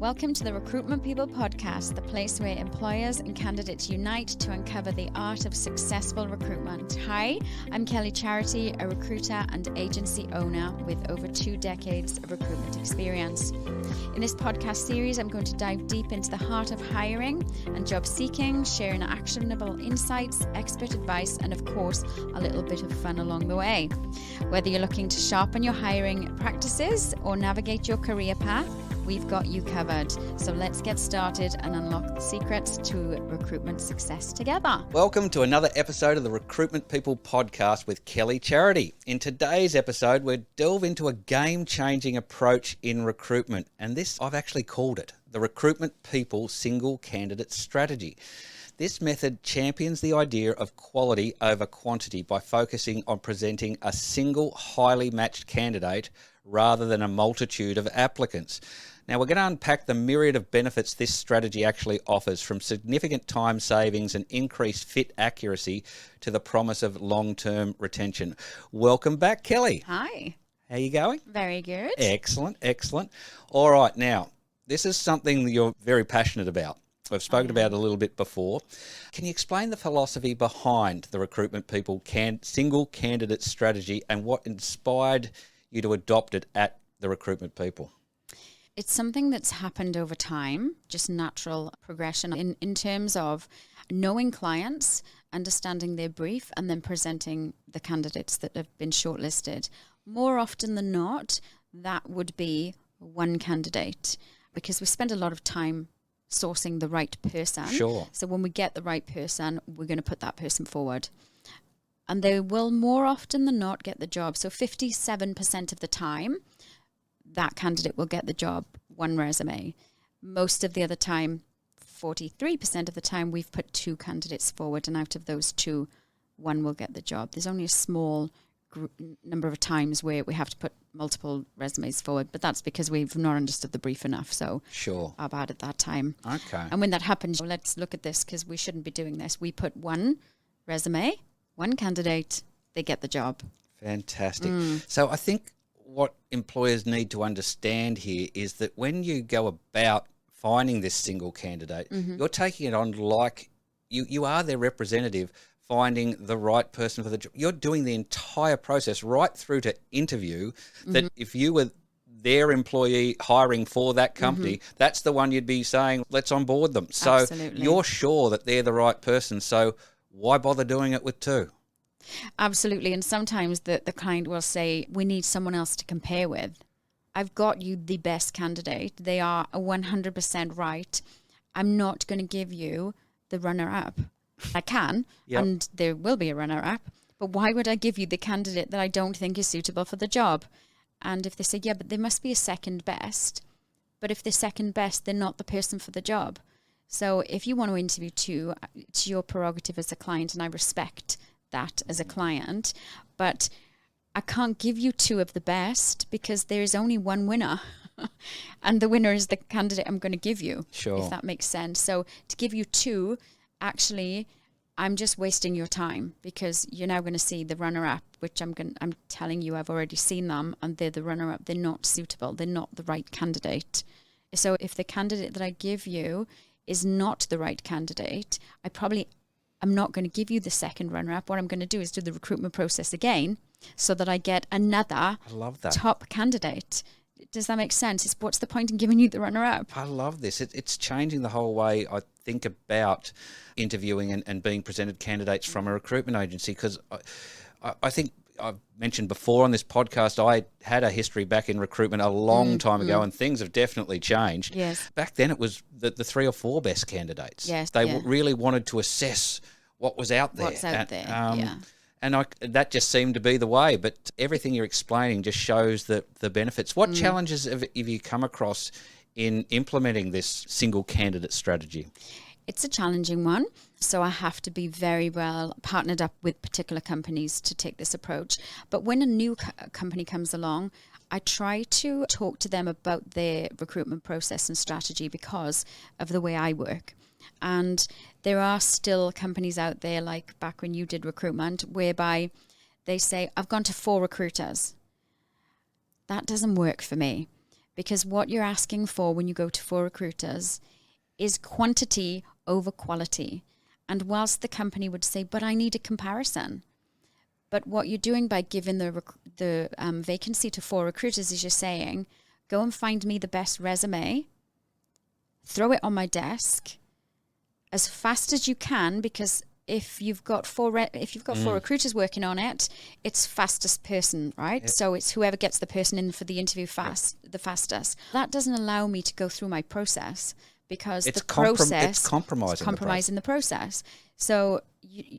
Welcome to the Recruitment People Podcast, the place where employers and candidates unite to uncover the art of successful recruitment. Hi, I'm Kelly Charity, a recruiter and agency owner with over 2 decades of recruitment experience. In this podcast series, I'm going to dive deep into the heart of hiring and job seeking, sharing actionable insights, expert advice, and of course, a little bit of fun along the way. Whether you're looking to sharpen your hiring practices or navigate your career path, we've got you covered. So let's get started and unlock the secrets to recruitment success together. Welcome to another episode of the Recruitment People Podcast with Kelly Charity. In today's episode, we'll delve into a game-changing approach in recruitment. And this, I've actually called it the Recruitment People Single Candidate Strategy. This method champions the idea of quality over quantity by focusing on presenting a single highly matched candidate rather than a multitude of applicants. Now, we're going to unpack the myriad of benefits this strategy actually offers, from significant time savings and increased fit accuracy to the promise of long-term retention. Welcome back, Kelly. Hi. How you going? Very good. Excellent, excellent. All right, now, this is something that you're very passionate about. We've spoken about it a little bit before. Can you explain the philosophy behind the Recruitment People Single Candidate Strategy and what inspired you to adopt it at the Recruitment People? It's something that's happened over time, just natural progression in terms of knowing clients, understanding their brief, and then presenting the candidates that have been shortlisted. More often than not, that would be one candidate, because we spend a lot of time sourcing the right person. Sure. So when we get the right person, we're going to put that person forward. And they will more often than not get the job. So 57% of the time, that candidate will get the job, one resume. Most of the other time, 43% of the time, we've put 2 candidates forward, and out of those 2, one will get the job. There's only a small number of times where we have to put multiple resumes forward, but that's because we've not understood the brief enough. So sure, our bad at that time. Okay. And when that happens, let's look at this, because we shouldn't be doing this. We put one resume, one candidate, they get the job. Fantastic. So I think what employers need to understand here is that when you go about finding this single candidate, you're taking it on like you are their representative, finding the right person for the job. You're doing the entire process right through to interview, that if you were their employee hiring for that company, that's the one you'd be saying, let's onboard them. So Absolutely. You're sure that they're the right person. So why bother doing it with 2? Absolutely. And sometimes the client will say, we need someone else to compare with. I've got you the best candidate. They are 100% right. I'm not going to give you the runner-up. I can, and there will be a runner-up, but why would I give you the candidate that I don't think is suitable for the job? And if they say, yeah, but there must be a second best. But if they're second best, they're not the person for the job. So if you want to interview 2, it's your prerogative as a client, and I respect that as a client, but I can't give you 2 of the best because there is only one winner and the winner is the candidate I'm going to give you. Sure. If that makes sense. So to give you 2, actually, I'm just wasting your time, because you're now going to see the runner-up, which I'm telling you, I've already seen them, and they're the runner-up. They're not suitable. They're not the right candidate. So if the candidate that I give you is not the right candidate, I'm not going to give you the second runner-up. What I'm going to do is do the recruitment process again so that I get another top candidate. Does that make sense? What's the point in giving you the runner-up? I love this. It's changing the whole way I think about interviewing and being presented candidates from a recruitment agency, because I think I've mentioned before on this podcast, I had a history back in recruitment a long time ago, and things have definitely changed. Yes. Back then it was the 3 or 4 best candidates. Yes, They really wanted to assess what was out there. And that just seemed to be the way. But everything you're explaining just shows the benefits. What challenges have you come across in implementing this single candidate strategy? It's a challenging one. So I have to be very well partnered up with particular companies to take this approach. But when a new company comes along, I try to talk to them about their recruitment process and strategy because of the way I work. And there are still companies out there, like back when you did recruitment, whereby they say, I've gone to 4 recruiters. That doesn't work for me, Because what you're asking for when you go to 4 recruiters is quantity over quality. And whilst the company would say, but I need a comparison. But what you're doing by giving the vacancy to 4 recruiters is you're saying, go and find me the best resume, throw it on my desk as fast as you can, because if you've got 4 recruiters working on it, it's fastest person, right? Yep. So it's whoever gets the person in for the interview the fastest. That doesn't allow me to go through my process, because it's compromising the process. So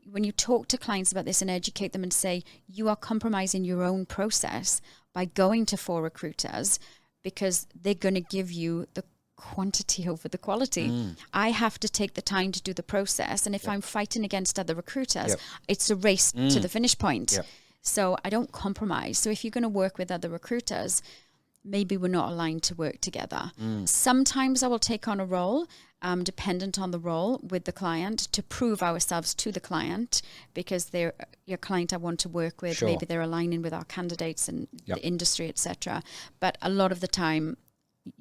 when you talk to clients about this and educate them and say, you are compromising your own process by going to 4 recruiters, because they're going to give you the quantity over the quality. I have to take the time to do the process. And if I'm fighting against other recruiters, it's a race to the finish point. So I don't compromise. So if you're going to work with other recruiters, maybe we're not aligned to work together. Sometimes I will take on a role, dependent on the role with the client, to prove ourselves to the client, because they're your client I want to work with. Sure. Maybe they're aligning with our candidates and the industry, etc. But a lot of the time,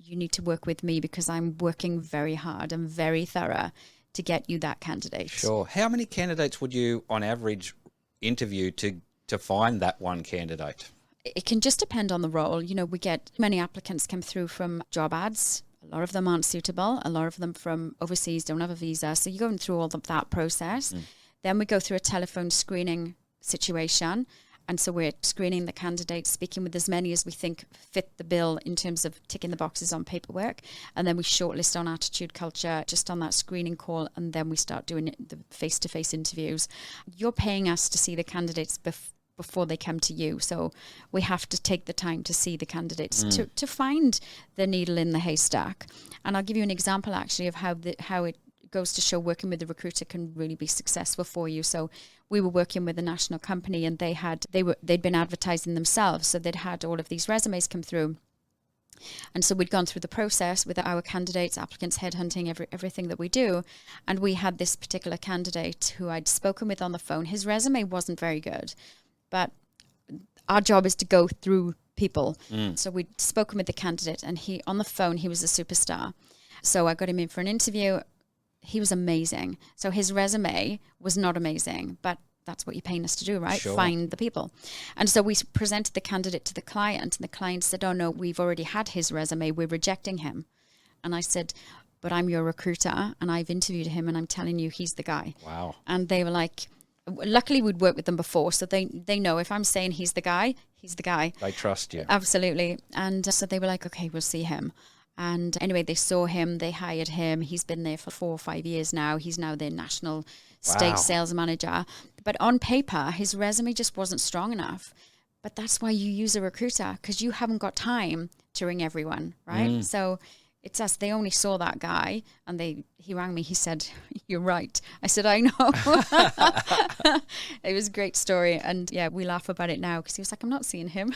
you need to work with me because I'm working very hard and very thorough to get you that candidate. Sure. How many candidates would you, on average, interview to find that one candidate? It can just depend on the role. You know, we get many applicants come through from job ads. A lot of them aren't suitable. A lot of them from overseas don't have a visa. So you're going through all of that process. Then we go through a telephone screening situation. And so we're screening the candidates, speaking with as many as we think fit the bill in terms of ticking the boxes on paperwork. And then we shortlist on attitude, culture, just on that screening call. And then we start doing the face-to-face interviews. You're paying us to see the candidates before they come to you. So we have to take the time to see the candidates to find the needle in the haystack. And I'll give you an example actually of how it goes to show working with the recruiter can really be successful for you. So we were working with a national company, and they'd been advertising themselves. So they'd had all of these resumes come through. And so we'd gone through the process with our candidates, applicants, headhunting, everything that we do. And we had this particular candidate who I'd spoken with on the phone. His resume wasn't very good, but our job is to go through people. So we'd spoken with the candidate, and on the phone, he was a superstar. So I got him in for an interview. He was amazing. So his resume was not amazing, but that's what you're paying us to do, right? Sure. Find the people. And so we presented the candidate to the client, and the client said, oh no, we've already had his resume. We're rejecting him. And I said, but I'm your recruiter, and I've interviewed him, and I'm telling you, he's the guy. Wow. And they were like, luckily we'd worked with them before, so they know if I'm saying he's the guy, he's the guy. They trust you. Absolutely. And so they were like, okay, we'll see him. And anyway, they saw him, they hired him. He's been there for 4 or 5 years now. He's now their national state sales manager. But on paper, his resume just wasn't strong enough. But that's why you use a recruiter, because you haven't got time to ring everyone, right? So it's us. They only saw that guy, and he rang me. He said, you're right. I said, I know. It was a great story. And yeah, we laugh about it now because he was like, I'm not seeing him.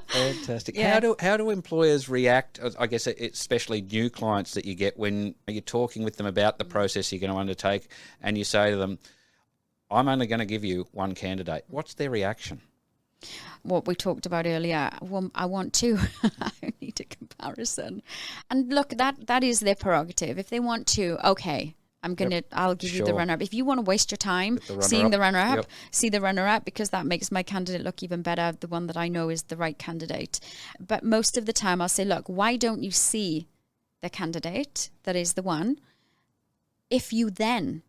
Fantastic. Yeah. How do employers react, I guess especially new clients that you get, when you're talking with them about the process you're going to undertake, and you say to them, I'm only going to give you one candidate? What's their reaction? What we talked about earlier, I want to. I need a comparison. And look, that is their prerogative. If they want to, okay, I'll give you the runner-up. If you want to waste your time seeing the runner-up, see the runner-up, because that makes my candidate look even better, the one that I know is the right candidate. But most of the time I'll say, look, why don't you see the candidate that is the one? If you then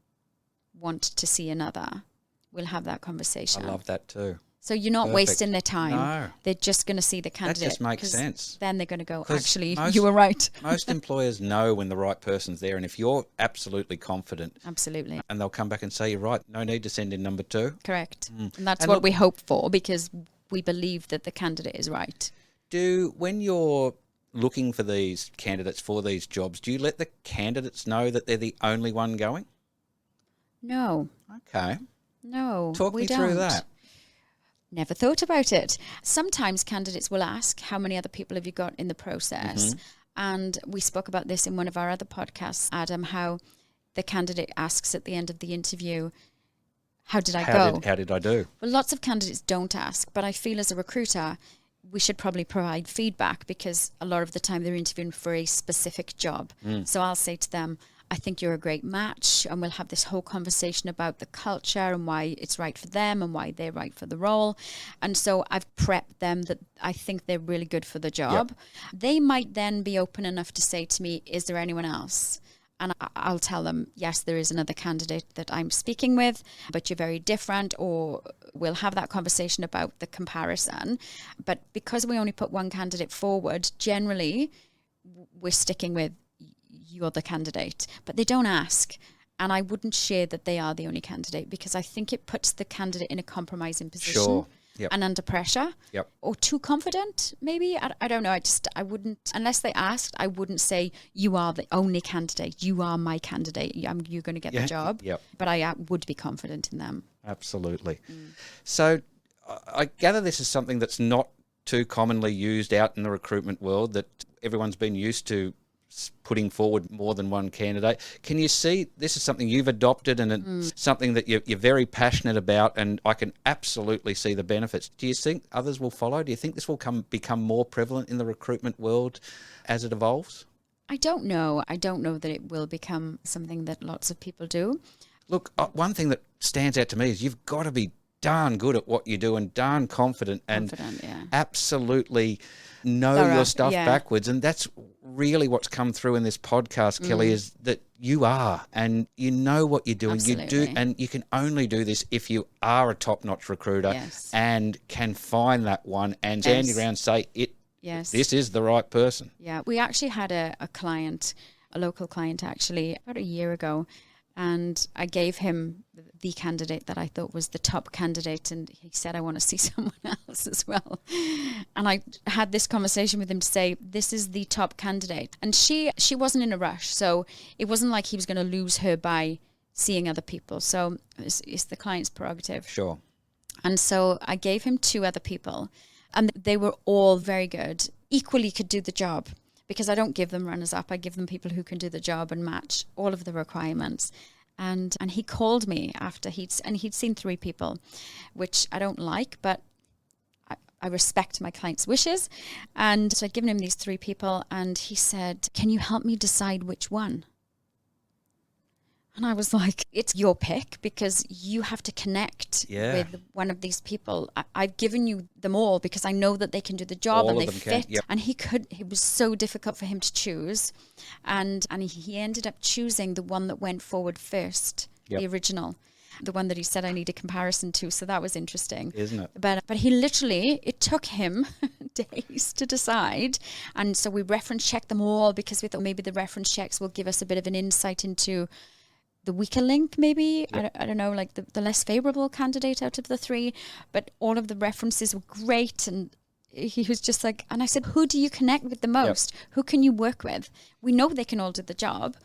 want to see another, we'll have that conversation. I love that too. So you're not wasting their time. No. They're just going to see the candidate. That just makes sense. Then they're going to go, actually, you were right. Most employers know when the right person's there. And if you're absolutely confident. Absolutely. And they'll come back and say, you're right, no need to send in number 2. Correct. And that's what we hope for, because we believe that the candidate is right. When you're looking for these candidates for these jobs, do you let the candidates know that they're the only one going? No. Okay. No. Talk me through that. Never thought about it. Sometimes candidates will ask, how many other people have you got in the process? And we spoke about this in one of our other podcasts, Adam, how the candidate asks at the end of the interview, how did I go? How did I do? Well, lots of candidates don't ask, but I feel as a recruiter, we should probably provide feedback, because a lot of the time they're interviewing for a specific job. So I'll say to them, I think you're a great match, and we'll have this whole conversation about the culture and why it's right for them and why they're right for the role. And so I've prepped them that I think they're really good for the job. They might then be open enough to say to me, is there anyone else? And I'll tell them, yes, there is another candidate that I'm speaking with, but you're very different, or we'll have that conversation about the comparison. But because we only put one candidate forward, generally we're sticking with you're the candidate, but they don't ask. And I wouldn't share that they are the only candidate, because I think it puts the candidate in a compromising position. Sure. And under pressure, or too confident, maybe. I don't know. I wouldn't, unless they asked, I wouldn't say you are the only candidate. You are my candidate. You're going to get the job. But I would be confident in them. Absolutely. So I gather this is something that's not too commonly used out in the recruitment world, that everyone's been used to putting forward more than one candidate. Can you see this is something you've adopted, and it's something that you're very passionate about, and I can absolutely see the benefits. Do you think others will follow? Do you think this will become more prevalent in the recruitment world as it evolves? I don't know. I don't know that it will become something that lots of people do. Look, one thing that stands out to me is you've got to be darn good at what you do and darn confident and absolutely know your stuff backwards. And that's really what's come through in this podcast, Kelly, is that you are, and you know what you're doing. Absolutely. You do, and you can only do this if you are a top-notch recruiter and can find that one and stand your ground and say, this is the right person. Yeah, we actually had a client, a local client actually, about a year ago, and I gave him the candidate that I thought was the top candidate, and he said, I want to see someone else as well. And I had this conversation with him to say, this is the top candidate. And she wasn't in a rush, so it wasn't like he was going to lose her by seeing other people. So it's the client's prerogative. Sure. And so I gave him 2 other people, and they were all very good, equally could do the job. Because I don't give them runners up, I give them people who can do the job and match all of the requirements. And he called me after he'd seen 3 people, which I don't like, but I respect my client's wishes. And so I'd given him these 3 people, and he said, can you help me decide which one? And I was like, it's your pick, because you have to connect with one of these people. I've given you them all because I know that they can do the job and they fit. And it was so difficult for him to choose. And he ended up choosing the one that went forward first, the original, the one that he said I need a comparison to. So that was interesting. Isn't it? But he literally, it took him days to decide. And so we reference checked them all, because we thought maybe the reference checks will give us a bit of an insight into the weaker link, maybe. I don't know, like the less favorable candidate out of the 3, but all of the references were great. And he was just like, and I said, who do you connect with the most? Who can you work with? We know they can all do the job.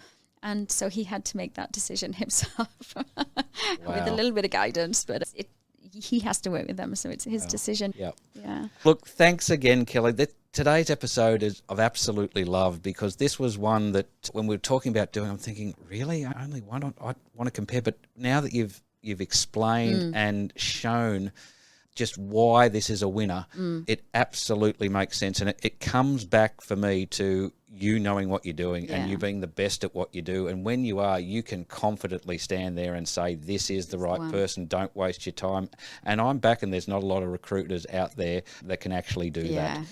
And so he had to make that decision himself with a little bit of guidance, but he has to work with them, so it's his decision. Look, thanks again, Kelly. Today's episode I've absolutely loved, because this was one that when we were talking about doing, I'm thinking, really, I want to compare. But now that you've explained and shown just why this is a winner, it absolutely makes sense. And it comes back for me to you knowing what you're doing and you being the best at what you do. And when you are, you can confidently stand there and say, this is the right person. Don't waste your time. And I'm back, and there's not a lot of recruiters out there that can actually do that.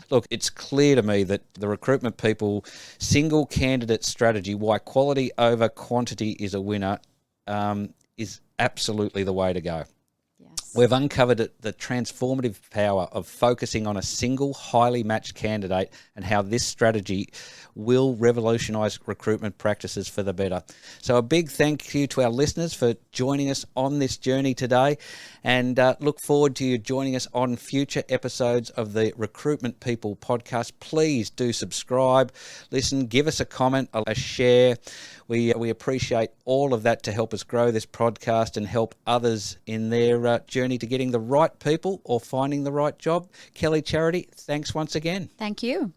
Look, it's clear to me that the Recruitment People single candidate strategy, why quality over quantity is a winner, is absolutely the way to go. We've uncovered the transformative power of focusing on a single highly matched candidate, and how this strategy will revolutionise recruitment practices for the better. So a big thank you to our listeners for joining us on this journey today, and look forward to you joining us on future episodes of the Recruitment People podcast. Please do subscribe, listen, give us a comment, a share. We appreciate all of that to help us grow this podcast and help others in their journey to getting the right people or finding the right job. Kelly Charity, thanks once again. Thank you.